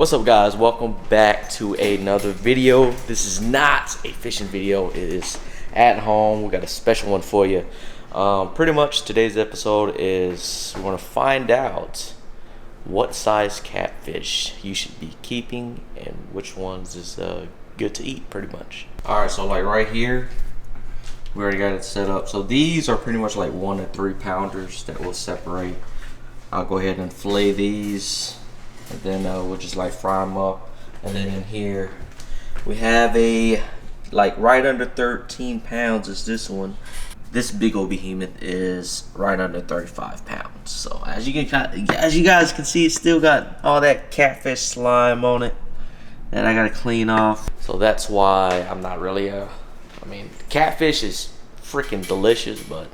What's up, guys? Welcome back to another video. This is not a fishing video. It is at home. We got a special one for you. Pretty much today's episode is we're going to find out what size catfish you should be keeping and which ones is good to eat, pretty much. Alright, so like right here, we already got it set up. So these are pretty much like 1 to 3 pounders that will separate. I'll go ahead and fillet these, and then we'll just like fry them up. And then in here we have a like right under 13 pounds is this one. This big old behemoth is right under 35 pounds. So as you guys can see, it's still got all that catfish slime on it that I gotta clean off. So that's why I'm not really I mean, catfish is freaking delicious, but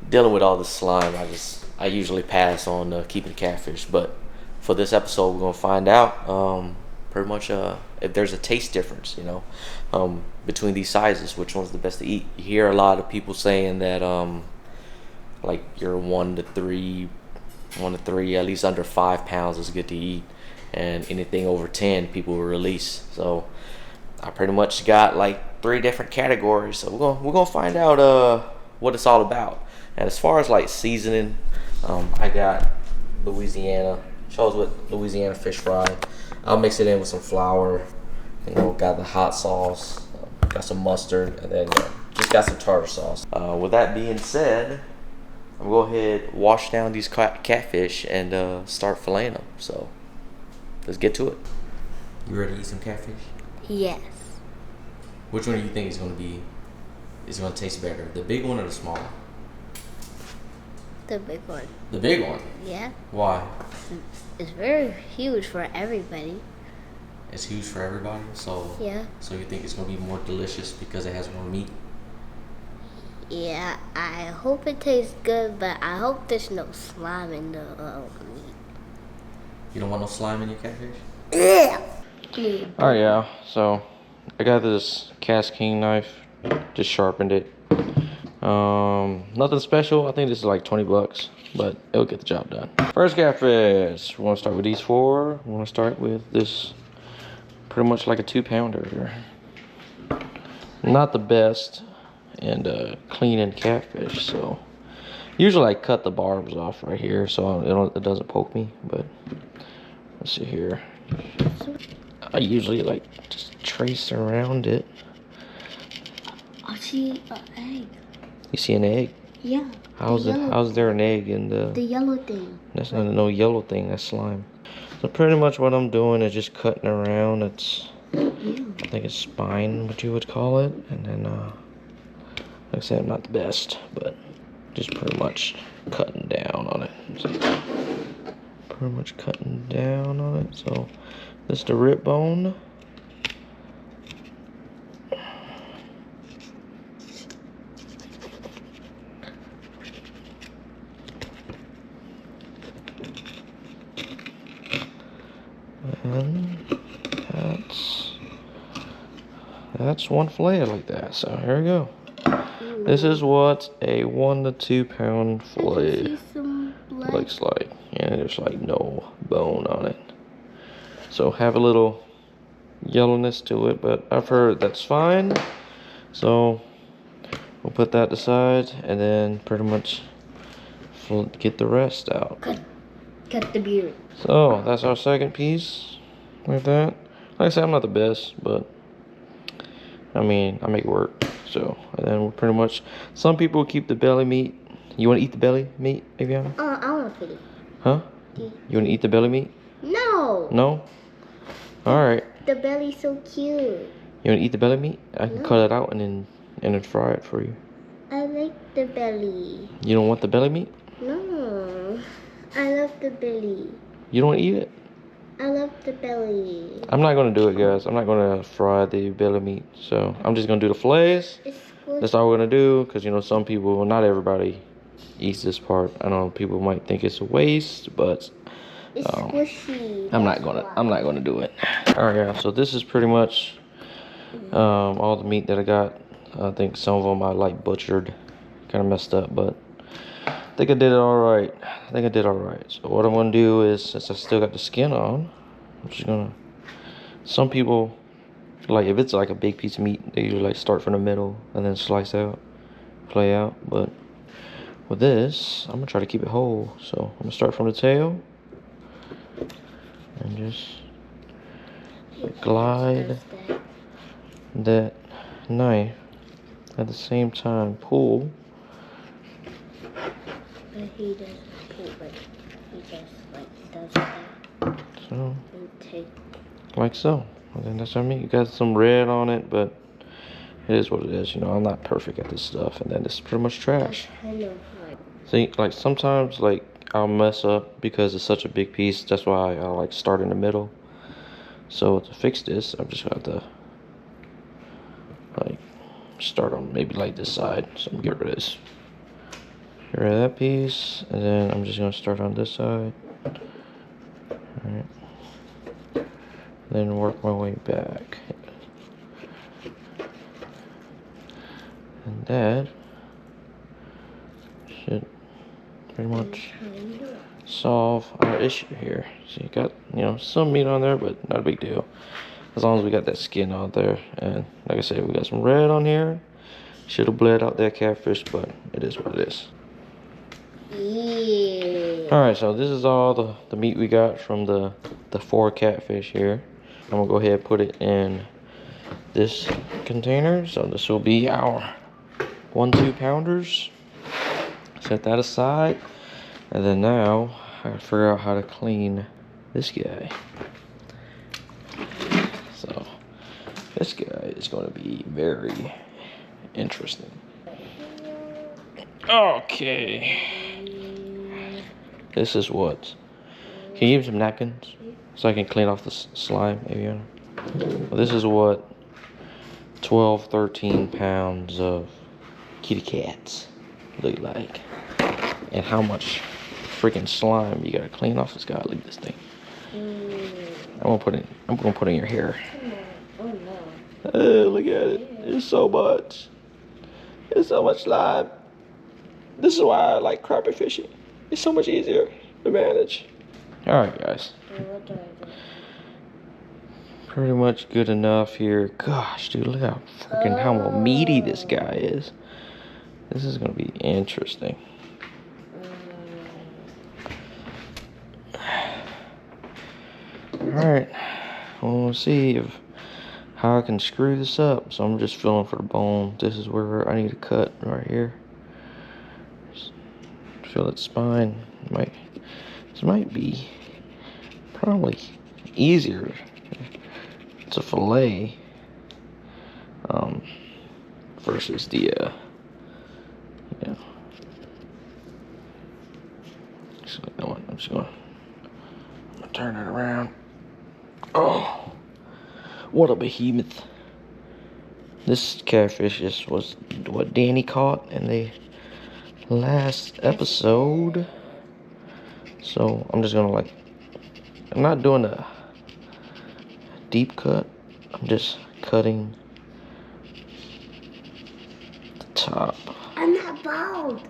dealing with all the slime, I usually pass on keeping catfish. But for this episode, we're gonna find out pretty much if there's a taste difference, you know, between these sizes, which one's the best to eat. You hear a lot of people saying that like your 1 to 3, at least under 5 pounds is good to eat, and anything over 10 people will release. So I pretty much got like 3 different categories. So we're gonna find out what it's all about. And as far as like seasoning, I got Louisiana. Shows with Louisiana fish fry. I'll mix it in with some flour. You know, got the hot sauce, got some mustard, and then just got some tartar sauce. With that being said, I'm gonna go ahead, wash down these catfish, and start filleting them. So let's get to it. You ready to eat some catfish? Yes. Which one do you think is gonna taste better, the big one or the small one? The big one. The big one? Yeah. Why? It's very huge for everybody. It's huge for everybody? So yeah. So you think it's gonna be more delicious because it has more meat? Yeah, I hope it tastes good, but I hope there's no slime in the meat. You don't want no slime in your catfish? Yeah. Alright, yeah, so I got this Cast King knife, just sharpened it. Nothing special. I think this is like 20 bucks, but it'll get the job done. First catfish, we want to start with these 4. We want to start with this, pretty much like a 2-pounder. Not the best and cleaning catfish, so usually I cut the barbs off right here so it doesn't poke me. But let's see here. I usually like just trace around it. I see an egg. You see an egg? Yeah. How's there an egg in the yellow thing? That's not no yellow thing. That's slime. So pretty much what I'm doing is just cutting around its, I think it's spine, what you would call it, and then like I said, I'm not the best, but just pretty much cutting down on it. So, pretty much cutting down on it. So this is the rib bone. And that's one fillet like that. So here we go. This is what a 1 to 2 pound fillet looks like, and there's like no bone on it. So have a little yellowness to it, but I've heard that's fine. So we'll put that aside and then pretty much get the rest out. Cut the beard. So that's our second piece like that. Like I said, I'm not the best, but I mean, I make it work. So, and then we'll pretty much, some people keep the belly meat. You want to eat the belly meat, Aviana? I want to eat it. Huh? You want to eat the belly meat? No. No? Alright. The belly's so cute. You want to eat the belly meat? I can cut it out and then fry it for you. I like the belly. You don't want the belly meat? No. I love the belly. You don't want to eat it? I love the belly. I'm not going to do it, guys. I'm not going to fry the belly meat. So I'm just going to do the fillets. That's all we're going to do. Because, you know, some people, not everybody eats this part. I know people might think it's a waste, but it's squishy. I'm not going to do it. All right, yeah. So this is pretty much all the meat that I got. I think some of them I like butchered. Kind of messed up, but I think I did it all right. So what I'm going to do is, since I still got the skin on, I'm just gonna. Some people, like if it's like a big piece of meat, they usually like start from the middle and then slice out, play out. But with this, I'm gonna try to keep it whole. So I'm gonna start from the tail and just glide that knife at the same time. Pull. But he doesn't pull, but he just like does that. So, And take. like so. And then that's what I mean. You got some red on it, but it is what it is. You know, I'm not perfect at this stuff, and then it's pretty much trash. Kind of like. See, like sometimes, like I'll mess up because it's such a big piece. That's why I like start in the middle. So to fix this, I'm just gonna have to like start on maybe like this side. So I'm gonna get rid of this. Get rid of that piece, and then I'm just gonna start on this side. Alright. Then work my way back. And that should pretty much solve our issue here. So you got, you know, some meat on there, but not a big deal. As long as we got that skin out there. And like I said, we got some red on here. Should have bled out that catfish, but it is what it is. Yeah. Alright, so this is all the meat we got from the 4 catfish here. I'm gonna go ahead and put it in this container. So this will be our 1 2-pounders. Set that aside. And then now I gotta figure out how to clean this guy. So this guy is gonna be very interesting. Okay. This is what. Can you give me some napkins so I can clean off the slime, Aviana? Well, this is what 12, 13 pounds of kitty cats look like, and how much freaking slime you gotta clean off this guy. Look at this thing. I'm gonna put it in your hair. Oh no. Oh, look at it. It's so much. It's so much slime. This is why I like crappie fishing. It's so much easier to manage. Alright guys. What do I do? Pretty much good enough here. Gosh, dude, look how freaking how meaty this guy is. This is gonna be interesting. Alright. We'll see how I can screw this up. So I'm just feeling for the bone. This is where I need to cut right here. Just feel its spine. This might be probably easier to fillet versus the yeah. Actually, you know what? I'm gonna turn it around. Oh, what a behemoth! This catfish was what Danny caught in the last episode. So I'm just gonna I'm not doing a deep cut. I'm just cutting the top. I'm not bald.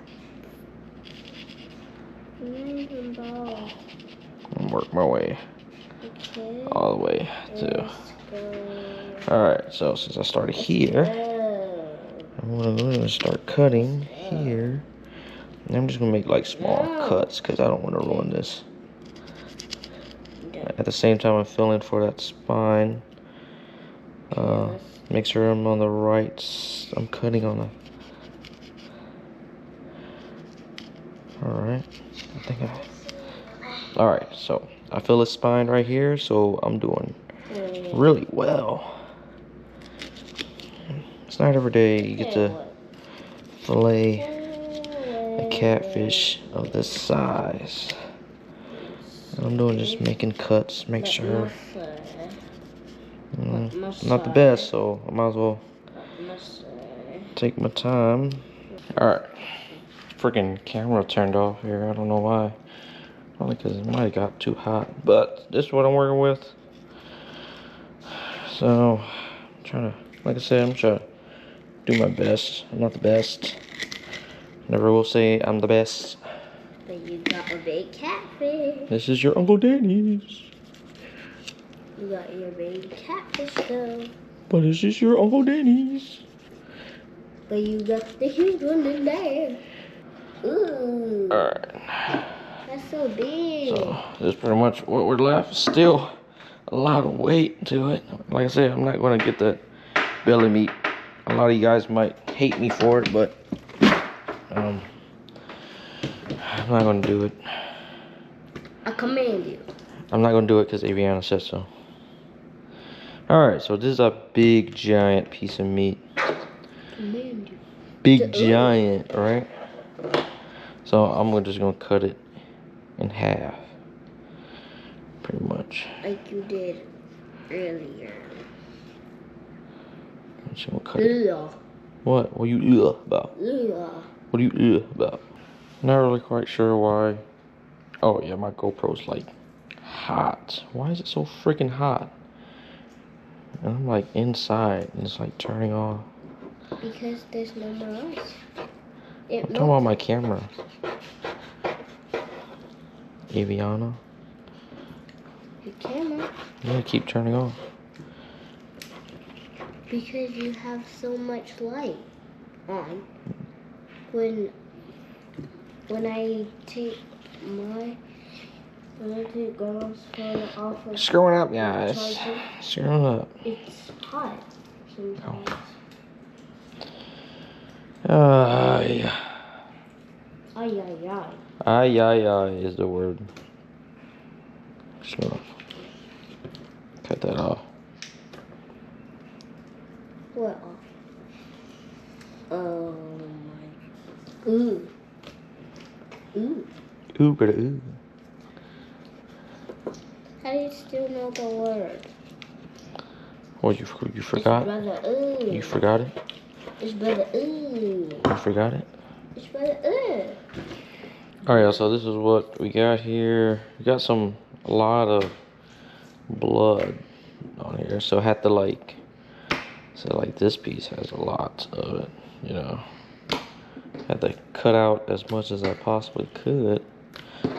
I'm not even bald. And work my way Okay. all the way to. Let's go. Alright, so since I started here, I'm gonna start cutting here. And I'm just gonna make like small cuts because I don't want to ruin this. At the same time, I'm feeling for that spine. Make sure I'm on the right. I'm cutting on the. Alright. Alright, so I feel the spine right here, so I'm doing really well. It's not every day you get to fillet a catfish of this size. I'm doing just making cuts, make sure. Not the best, so I might as well take my time. Alright. Freaking camera turned off here. I don't know why. Probably because it might have got too hot. But this is what I'm working with. So, I'm trying to, like I said, I'm trying to do my best. I'm not the best. Never will say I'm the best. But you got a big catfish. This is your Uncle Danny's. You got your baby catfish though. But is this your Uncle Danny's? But you got the huge one in there. Ooh. Alright. That's so big. So that's pretty much what we're left. Still a lot of weight to it. Like I said, I'm not going to get that belly meat. A lot of you guys might hate me for it, but I'm not going to do it. I command you. I'm not going to do it because Aviana said so. Alright, so this is a big giant piece of meat. Command you. Big giant, right? So I'm just going to cut it in half. Pretty much. Like you did earlier. I'm just going to cut it. Ugh. What? What are you about? Ugh. What are you about? Not really quite sure why. Oh yeah, my GoPro's like hot. Why is it so freaking hot? And I'm like inside and it's like turning off. Because there's no more ice. I'm talking about my camera. Aviana. Your camera. Yeah, keep turning off. Because you have so much light on. When I take girls phone off of Screwing up, guys. charger, Screwing up. it's hot sometimes. Yeah. Ay, ay, ay. Ay, ay, ay is the word. So, cut that off. What off? Oh my. Ooh. Ooh. Ooh, but ooh. How do you still know the word? Oh, you forgot? It's brother, ooh. You forgot it? It's brother, ooh. You forgot it? It's brother, ooh. Alright, so this is what we got here. We got a lot of blood on here. So I had to like this piece has a lot of it, you know. Had to cut out as much as I possibly could.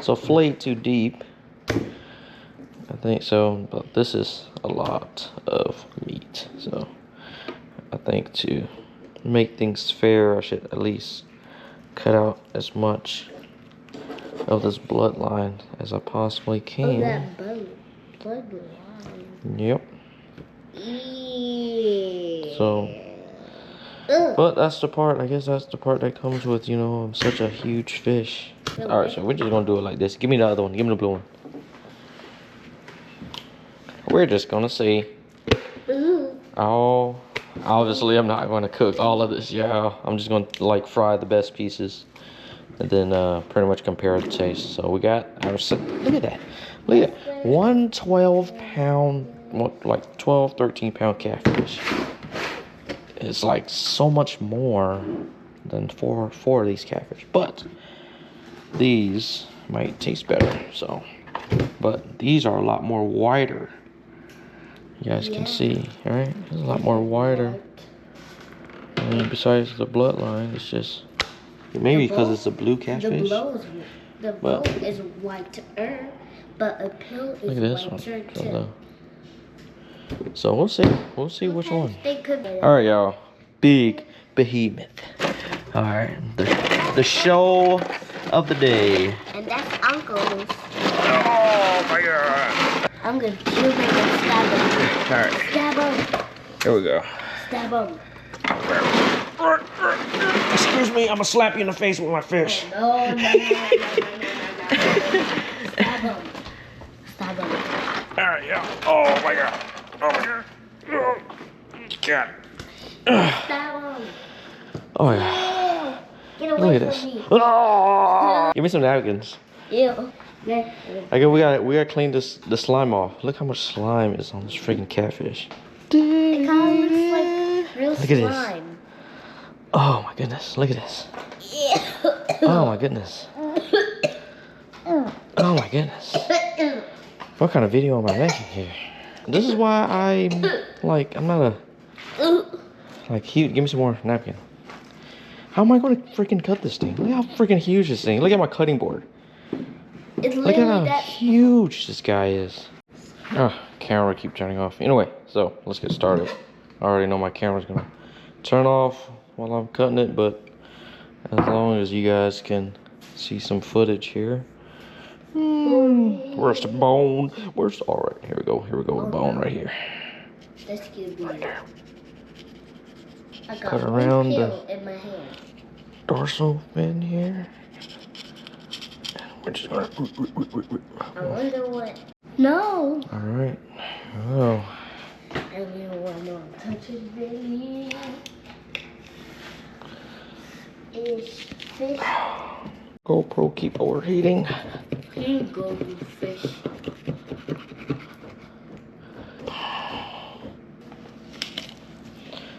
So flay too deep. I think so, but this is a lot of meat. So I think to make things fair, I should at least cut out as much of this bloodline as I possibly can. Oh, that bloodline. Yep. Yeah. So, but that's the part, I guess that's the part that comes with, you know, I'm such a huge fish. Alright, so we're just gonna do it like this. Give me the other one. Give me the blue one. We're just gonna see. Oh, obviously I'm not gonna cook all of this, yeah. I'm just gonna like fry the best pieces and then pretty much compare the taste. So we got our, look at that. Look at that. 1 12-pound, like 12, 13-pound catfish. It's like so much more than four of these catfish. But these might taste better, so. But these are a lot more wider. You guys can see, right? It's a lot more wider. And besides the bloodline, it's just maybe because it's a blue catfish. The bowl is whiter, but a pill is look at this whiter one. too. So we'll see. We'll see which one. They could be. All right, y'all. Big behemoth. All right, the show of the day. And that's Uncle's. Oh my God! I'm gonna kill him and stab him. All right. Stab him. Here we go. Stab him. Excuse me, I'm gonna slap you in the face with my fish. No. Stab him. Stab him. All right, yeah. Oh my God. Oh my God. Oh, God. Stab him. Oh yeah. Get away Look at from this. me. Oh! Give me some napkins. Ew. Okay, we gotta clean the slime off. Look how much slime is on this freaking catfish. It kind of looks like real Look at this. slime. Oh my goodness, look at this. Ew. Oh my goodness. Oh my goodness. What kind of video am I making here? This is why I'm not a huge. Give me some more napkin. How am I going to freaking cut this thing? Look how freaking huge this thing. Look at my cutting board. It's Look at how that huge this guy is. Oh camera keep turning off. Anyway, so let's get started. I already know my camera's gonna turn off while I'm cutting it, but as long as you guys can see some footage here. Where's the bone? All right, here we go. Here we go, the bone right here. That's gonna be. I got Cut around pill in my hand. Dorsal fin here. We're just gonna. I wonder what. No. All right. Oh. I don't want to touch his belly. Is fish. GoPro keep overheating. Here you go, you fish.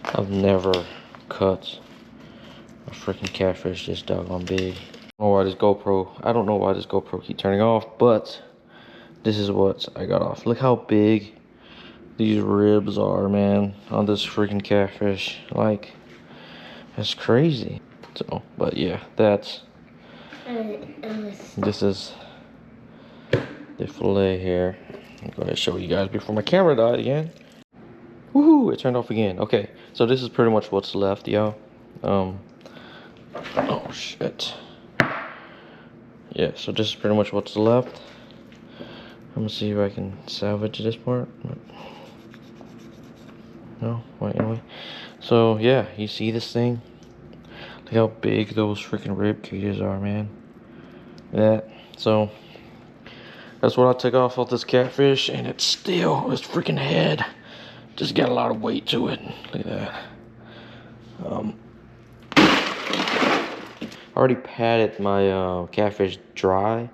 I've never cut a freaking catfish this doggone big. I don't know why this GoPro keep turning off, but this is what I got off. Look how big these ribs are, man, on this freaking catfish. Like, that's crazy. So, but yeah, this is the fillet here. I'm going to show you guys before my camera died again. Woohoo, it turned off again. Okay, so this is pretty much what's left, y'all. Oh shit. Yeah, so this is pretty much what's left. I'm gonna see if I can salvage this part. No, wait, anyway. So yeah, you see this thing? Look how big those freaking rib cages are, man. So that's what I took off of this catfish, and it's still this freaking head. Just got a lot of weight to it. Look at that. I already patted my catfish dry,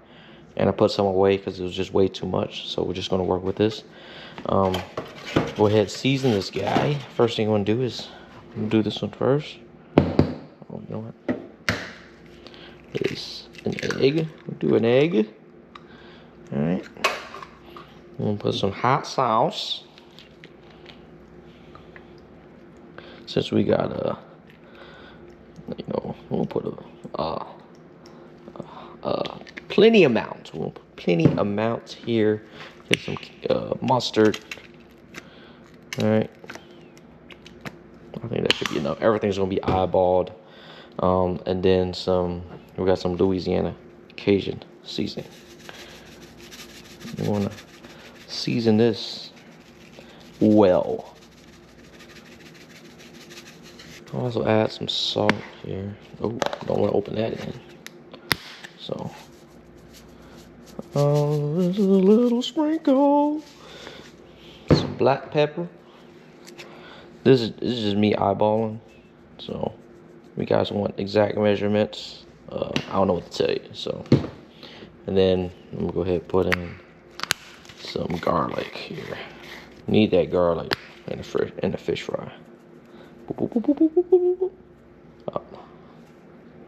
and I put some away because it was just way too much. So we're just gonna work with this. Go ahead, season this guy. First thing I'm gonna do is do this one first. Oh, you know what? Is an egg. We'll do an egg. All right. I'm gonna put some hot sauce. Since we got we'll put plenty amount. We'll put plenty amount here. Get some mustard. All right. I think that should be enough. Everything's gonna be eyeballed. And then we got some Louisiana Cajun seasoning. You wanna season this well. I'll also add some salt here. Oh, don't want to open that in. So, this is a little sprinkle. Some black pepper. This is just me eyeballing. So, if you guys want exact measurements, I don't know what to tell you. So, and then I'm gonna go ahead and put in some garlic here. Need that garlic in the fish fry. Oh,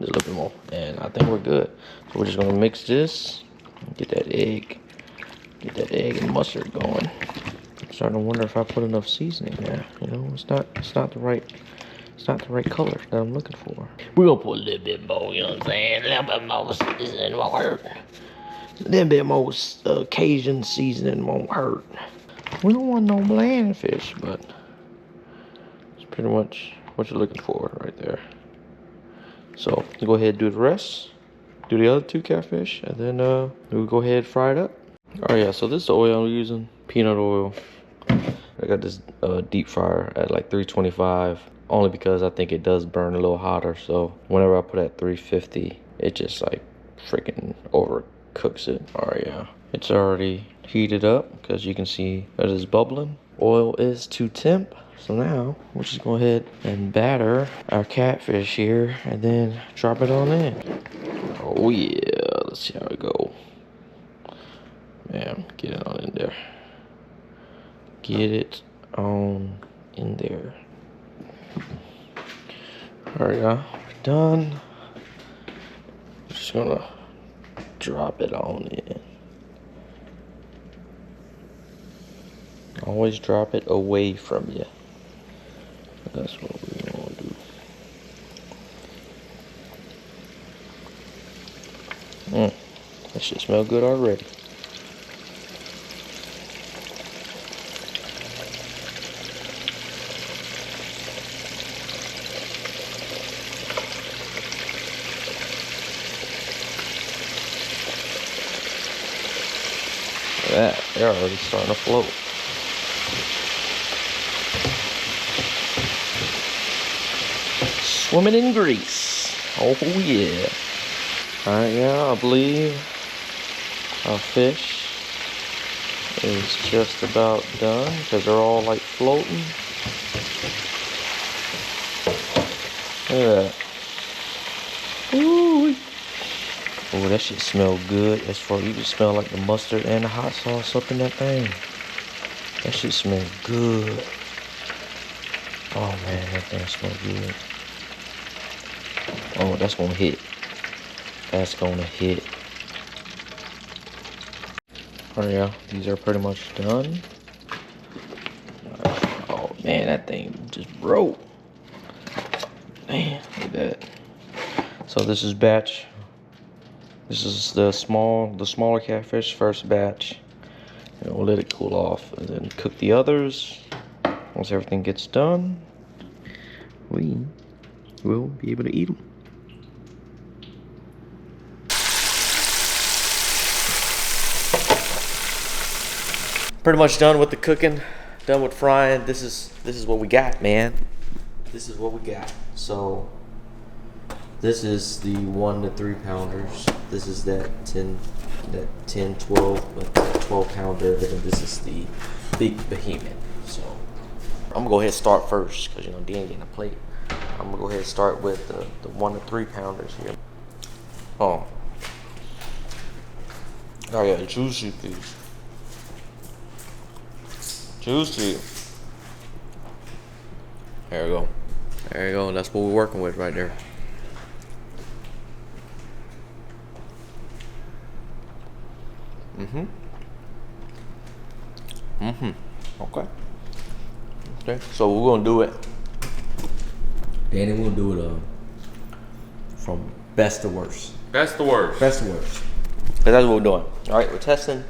just a little bit more, and I think we're good. So we're just gonna mix this, get that egg and mustard going. I'm starting to wonder if I put enough seasoning there. You know, it's not the right color that I'm looking for. We're gonna put a little bit more. You know what I'm saying? A little bit more seasoning won't hurt. A little bit more Cajun seasoning won't hurt. We don't want no bland fish, but pretty much what you're looking for right there. So go ahead and do the rest. Do the other two catfish, and then we'll go ahead and fry it up. Oh yeah, so this is the oil I'm using, peanut oil. I got this deep fryer at like 325, only because I think it does burn a little hotter. So whenever I put it at 350, it just like freaking overcooks it. Oh yeah, it's already heated up because you can see that it's bubbling. Oil is to temp. So now we'll just go ahead and batter our catfish here and then drop it on in. Oh yeah, let's see how it go. Man, get it on in there. Get it on in there. All right, y'all, we're done. Just gonna drop it on in. Always drop it away from you. That's what we want to do. That should smell good already. They're already starting to float. Swimming in grease. Oh yeah. Alright, yeah, I believe our fish is just about done because they're all like floating. Look at that. Ooh. Oh, that shit smell good. As far you can smell like the mustard and the hot sauce up in that thing. That shit smell good. Oh man, that thing smell good. Oh, that's gonna hit. That's gonna hit. Oh yeah, these are pretty much done. Oh man, that thing just broke. Man, look at that. So this is batch. This is the smaller catfish first batch. And we'll let it cool off and then cook the others. Once everything gets done, we will be able to eat them. Pretty much done with the cooking, done with frying. This is what we got, man. This is what we got. So this is the 1 to 3 pounders. This is that 12 pounder, and this is the big behemoth. So I'm gonna go ahead and start first because Dan getting a plate. I'm gonna go ahead and start with the 1 to 3 pounders here. Oh yeah, juicy piece. Juicy. There we go. There you go. That's what we're working with right there. Okay. Okay. So we're gonna do it. Danny, we're gonna do it from best to worst. Best to worst. Best to worst. Cause that's what we're doing. All right, we're testing.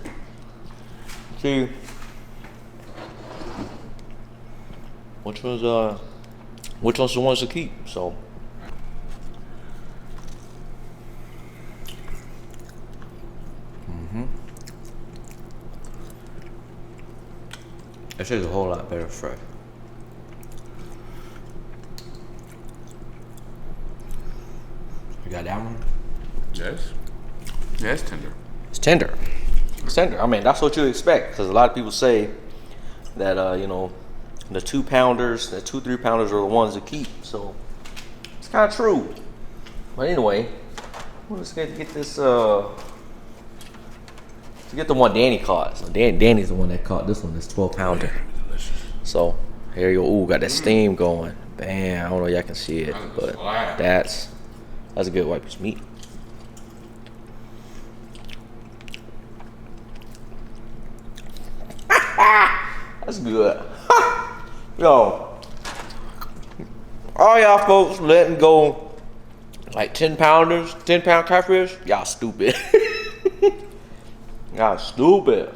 See which one's the ones to keep. So. That shit's a whole lot better fresh. You got that one? Yes. Yeah, it's tender. It's tender. It's tender. I mean, that's what you expect. Because a lot of people say that, the 2 pounders, the 2, 3 pounders are the ones to keep. So, it's kind of true. But anyway, we're just going to get this, to get the one Danny caught. So Danny's the one that caught this one, this 12 pounder. Delicious. So here you go. Ooh, got that steam going. Bam. I don't know if y'all can see it, but that's a good white piece of meat. That's good. Yo, all y'all folks letting go like 10 pounders, 10 pound catfish, y'all stupid. Y'all stupid.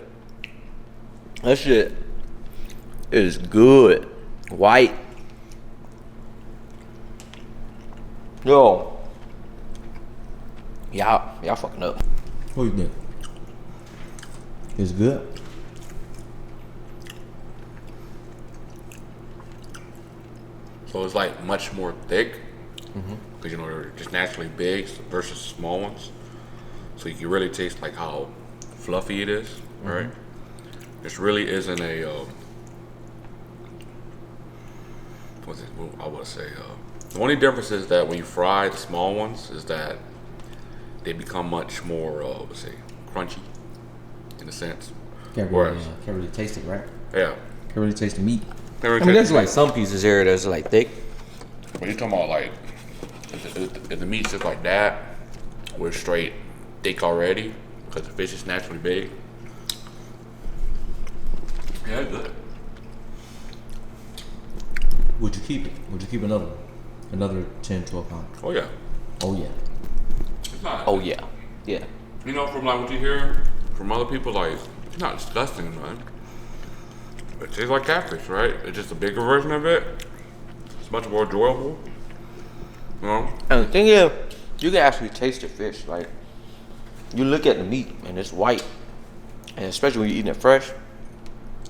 That shit is good. White. Yo. Y'all fucking up. What you think? It's good. So it's like much more thick. Because they're just naturally big versus small ones. So you can really taste like how fluffy it is, right? This really isn't a I would say the only difference is that when you fry the small ones is that they become much more let's say crunchy in a sense. Can't really taste it, right? Yeah. Can't really taste the meat. Can't really I mean, taste there's like some pieces here that's like thick. when you're talking about like if the meat's just like that, we're straight thick already because the fish is naturally big. Yeah, good. Would you keep it? Would you keep another one? Another 10, 12 pounds? Oh yeah. Oh yeah. It's not. Oh yeah. Yeah. You know, from like what you hear from other people, like it's not disgusting, man. It tastes like catfish, right? It's just a bigger version of it. It's much more enjoyable. You know? And the thing is, you can actually taste the fish. Like, you look at the meat and it's white, and especially when you're eating it fresh,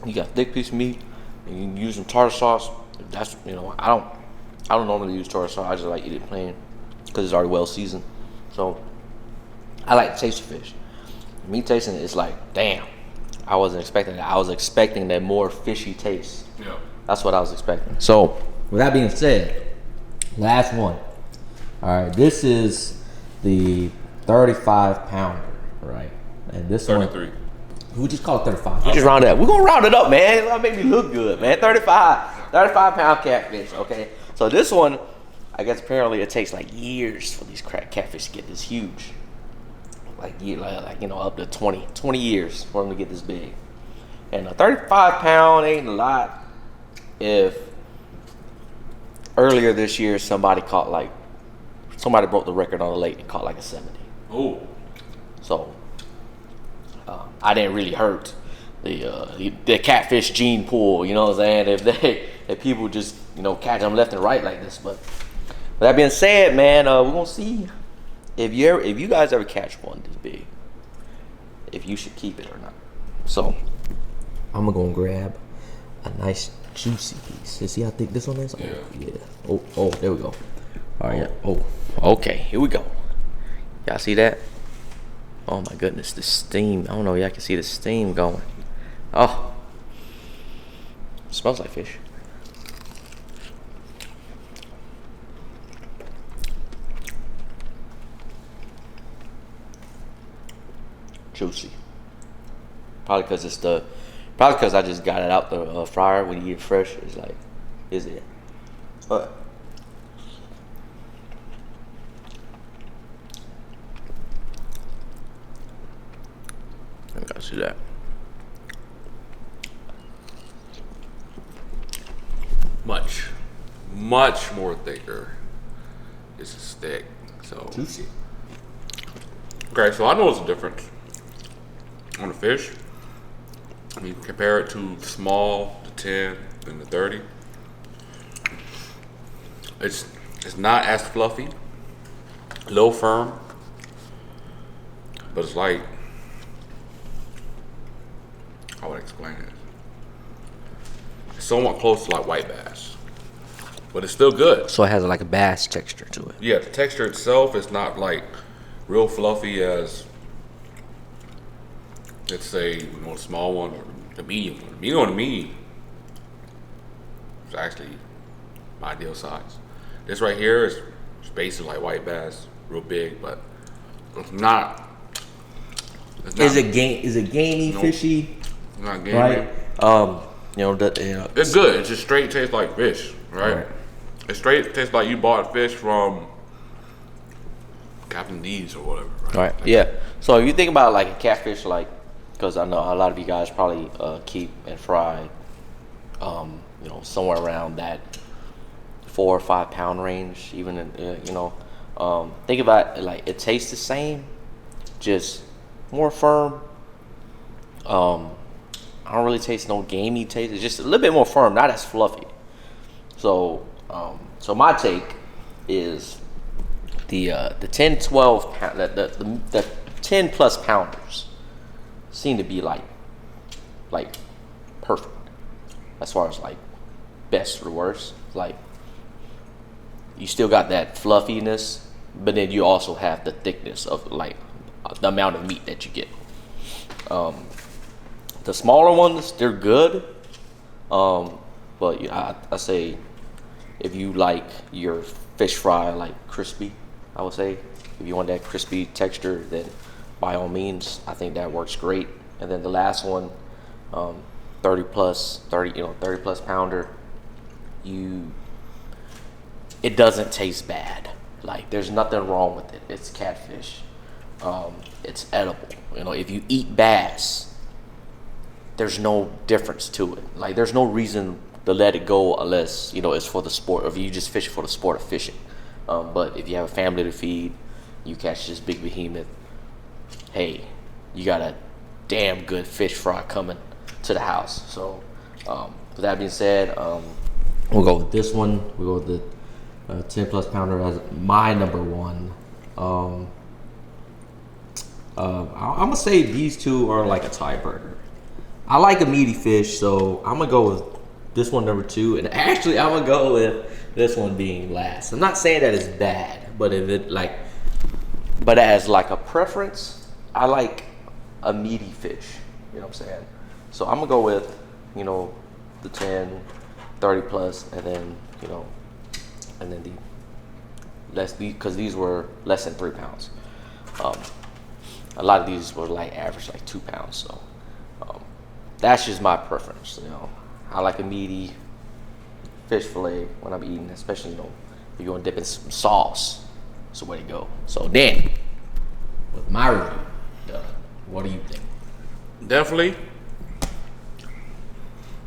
you got a thick piece of meat, and you can use some tartar sauce. That's, you know, I don't normally use tartar sauce. I just like eat it plain because it's already well seasoned. So I like the taste of fish. Me tasting it, it's like, damn, I wasn't expecting that. I was expecting that more fishy taste. Yeah. That's what I was expecting. So with that being said, last one. All right, this is the 35 pounder, right? And this 33. one, we just call it 35. We just round it up. We're gonna round it up, man. That'll make me look good, man. 35 pound catfish. Okay. So this one, I guess apparently it takes like years for these catfish to get this huge. Like you know, up to 20 years for them to get this big. And a 35 pound ain't a lot. If earlier this year somebody broke the record on the lake and caught like a 70. Oh. So I didn't really hurt the catfish gene pool, you know what I'm saying? If people just, you know, catch them left and right like this. But with that being said, man, we're gonna see if you guys ever catch one this big, if you should keep it or not. So I'm gonna grab a nice juicy piece. You see how thick this one is? Yeah. Oh, there we go. All right. Yeah. Oh, okay. Here we go. Y'all see that? Oh my goodness, the steam. I don't know. Y'all can see the steam going. Oh, smells like fish. Juicy. Probably because I just got it out the fryer. When you eat it fresh, it's like, is it? But I gotta see that. Much more thicker. It's a steak. So Juicy. okay, so I know it's a difference on the fish. I mean, compare it to the small, the 10, and the 30. It's not as fluffy, a little firm, but it's like, how would I explain it? It's somewhat close to like white bass, but it's still good. So it has like a bass texture to it. Yeah, the texture itself is not like real fluffy as, let's say, you know, the small one or the medium one. The medium one to me is actually my ideal size. This right here is basically like white bass, real big, but it's not. Is it gamey, fishy? It's not gamey. Right. It's good. It just straight tastes like fish, right? It straight tastes like you bought fish from Captain D's or whatever. Right. Yeah. So if you think about like a catfish, like, because I know a lot of you guys probably keep and fry, you know, somewhere around that 4 or 5 pound range, even in, you know, think about it, like it tastes the same, just more firm. I don't really taste no gamey taste. It's just a little bit more firm, not as fluffy. So, so my take is the 10, 12 pound, the 10 plus pounders seem to be like perfect as far as like best or worst. Like you still got that fluffiness, but then you also have the thickness of like the amount of meat that you get. The smaller ones, they're good, but I say if you like your fish fry like crispy, I would say if you want that crispy texture, then by all means, I think that works great. And then the last one, 30 plus pounder, it doesn't taste bad. Like there's nothing wrong with it. It's catfish. It's edible. You know, if you eat bass, there's no difference to it. Like there's no reason to let it go unless, you know, it's for the sport, or if you just fish for the sport of fishing. But if you have a family to feed, you catch this big behemoth, hey, you got a damn good fish fry coming to the house. So with that being said, we'll go with this one. We'll go with the 10 plus pounder as my number one. I'm gonna say these two are like a tiebreaker. I like a meaty fish, so I'm gonna go with this one number 2, and actually I'm gonna go with this one being last. I'm not saying that it's bad, but but as like a preference, I like a meaty fish. You know what I'm saying? So I'm gonna go with, you know, the 10, 30 plus, and then, you know, and then because these were less than 3 pounds. A lot of these were like average, like 2 pounds. So that's just my preference. You know, I like a meaty fish fillet when I'm eating, especially, you know, if you're gonna dip in some sauce. That's the way to go. So then, with my review, what do you think? Definitely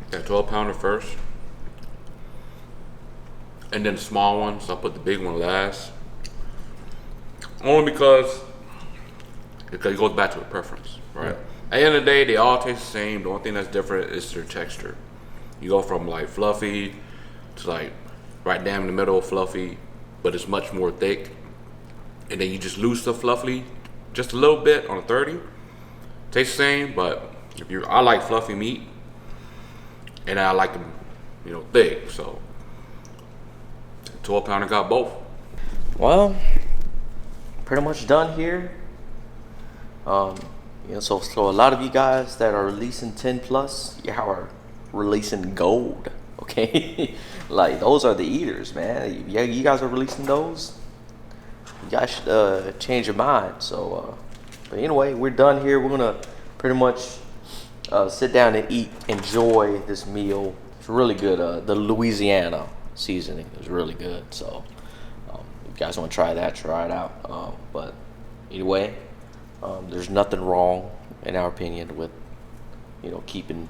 that 12-pounder first, and then the small ones. I'll put the big one last. Only because it goes back to a preference, right? Yeah. At the end of the day, they all taste the same. The only thing that's different is their texture. You go from like fluffy to like right down in the middle of fluffy, but it's much more thick. And then you just lose the fluffy just a little bit on a 30. Tastes the same, but I like fluffy meat, and I like them, you know, thick. So 12-pounder got both. Well, pretty much done here. You know, so a lot of you guys that are releasing 10 plus, y'all are releasing gold. Okay, like those are the eaters, man. Yeah, you guys are releasing those. You guys should change your mind. So, but anyway, we're done here. We're gonna pretty much sit down and eat, enjoy this meal. It's really good. The Louisiana seasoning is really good. So, if you guys want to try that, try it out. But anyway, there's nothing wrong, in our opinion, with, you know, keeping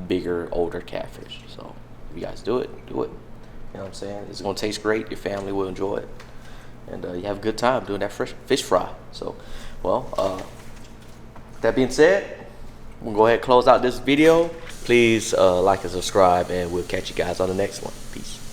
bigger, older catfish. So if you guys do it, do it. You know what I'm saying? It's gonna taste great. Your family will enjoy it, and you have a good time doing that fresh fish fry. So, well, with that being said, we'll go ahead and close out this video. Please like and subscribe, and we'll catch you guys on the next one. Peace.